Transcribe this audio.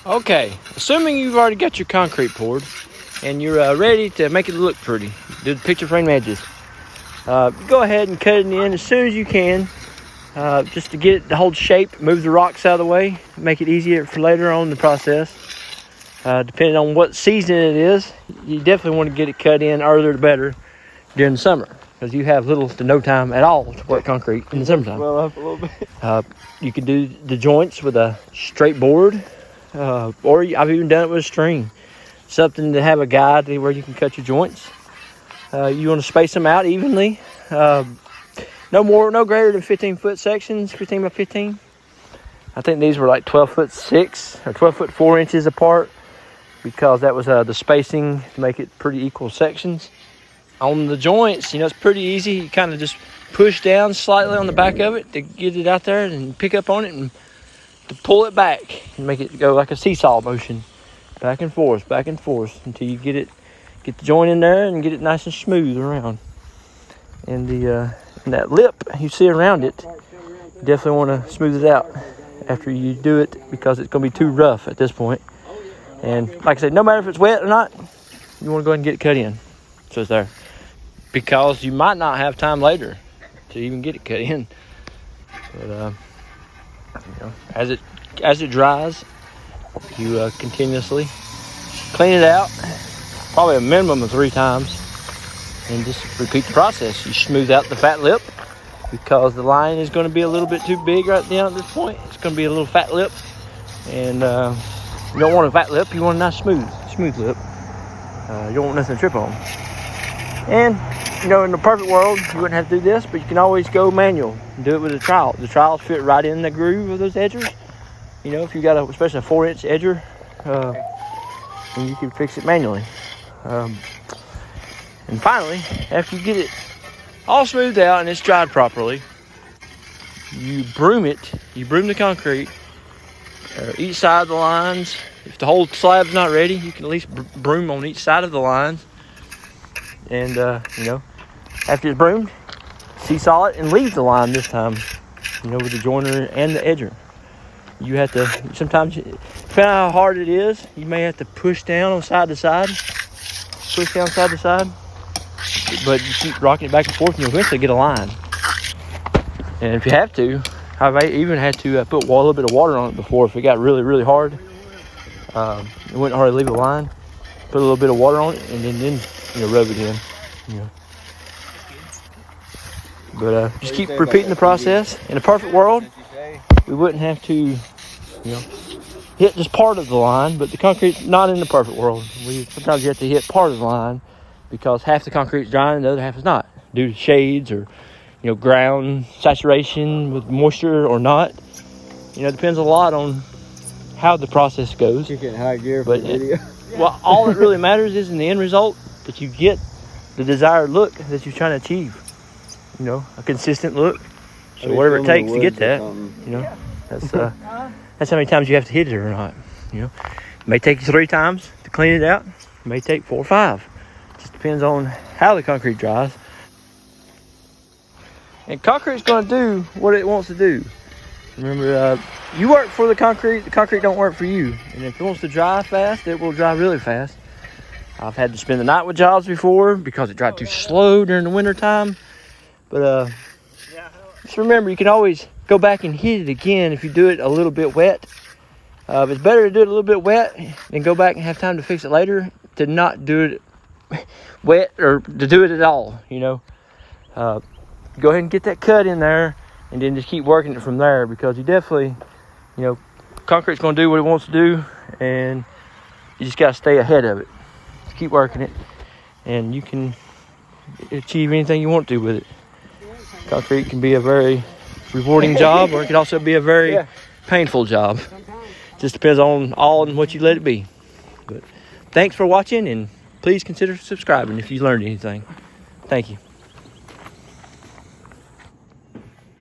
Okay, assuming you've already got your concrete poured and you're ready to make it look pretty, do the picture frame edges. Go ahead and cut it in as soon as you can, just to get it to hold shape, move the rocks out of the way, make it easier for later on in the process. Depending on what season it is, you definitely want to get it cut in earlier the better during the summer, because you have little to no time at all to work concrete in the summertime. Well up a little bit. You can do the joints with a straight board, or I've even done it with a string. Something to have a guide where you can cut your joints. You want to space them out evenly. No greater than 15-foot sections, 15 by 15. I think these were like 12'6" or 12'4" inches apart, because that was the spacing to make it pretty equal sections. On the joints, it's pretty easy. You kind of just push down slightly on the back of it to get it out there and pick up on it and to pull it back and make it go like a seesaw motion, back and forth until you get the joint in there and get it nice and smooth around. And that lip you see around it, you definitely want to smooth it out after you do it, because it's going to be too rough at this point. And like I said, no matter if it's wet or not, you want to go ahead and get it cut in so it's there, because you might not have time later to even get it cut in. But as it dries, you continuously clean it out, probably a minimum of 3 times, and just repeat the process. You smooth out the fat lip, because the line is going to be a little bit too big right now at this point. It's going to be a little fat lip, and you don't want a fat lip. You want a nice smooth lip. You don't want nothing to trip on. And in the perfect world, you wouldn't have to do this, but you can always go manual and do it with a trowel. The trowels fit right in the groove of those edgers. If you got especially a 4-inch edger, and you can fix it manually. And finally, after you get it all smoothed out and it's dried properly, you broom it. You broom the concrete each side of the lines. If the whole slab's not ready, you can at least broom on each side of the lines. And after it's broomed, seesaw it and leave the line this time, with the joiner and the edger. You have to, sometimes, depending on how hard it is, you may have to push down on side to side. But you keep rocking it back and forth, and you'll eventually get a line. And if you have to, I've even had to put a little bit of water on it before if it got really, really hard. It wouldn't hardly leave a line. Put a little bit of water on it, and then rub it in. But just keep repeating the process. In a perfect world, we wouldn't have to, hit just part of the line, but the concrete, not in the perfect world. Sometimes you have to hit part of the line, because half the concrete's drying and the other half is not, due to shades or, ground saturation with moisture or not. It depends a lot on how the process goes. You're getting high gear for the video. Well, all that really matters is in the end result that you get the desired look that you're trying to achieve. A consistent look. So whatever it takes to get that, that's how many times you have to hit it or not. It may take you 3 times to clean it out. It may take 4 or 5. Just depends on how the concrete dries. And concrete's going to do what it wants to do. Remember, you work for the concrete don't work for you. And if it wants to dry fast, it will dry really fast. I've had to spend the night with jobs before because it dried too slow during the winter time. But just remember, you can always go back and hit it again if you do it a little bit wet. It's better to do it a little bit wet than go back and have time to fix it later, to not do it wet or to do it at all. Go ahead and get that cut in there, and then just keep working it from there, because you definitely, concrete's going to do what it wants to do, and you just got to stay ahead of it. Just keep working it, and you can achieve anything you want to with it. Concrete can be a very rewarding job, or it can also be a very painful job. Just depends on what you let it be. But thanks for watching, and please consider subscribing if you learned anything. Thank you.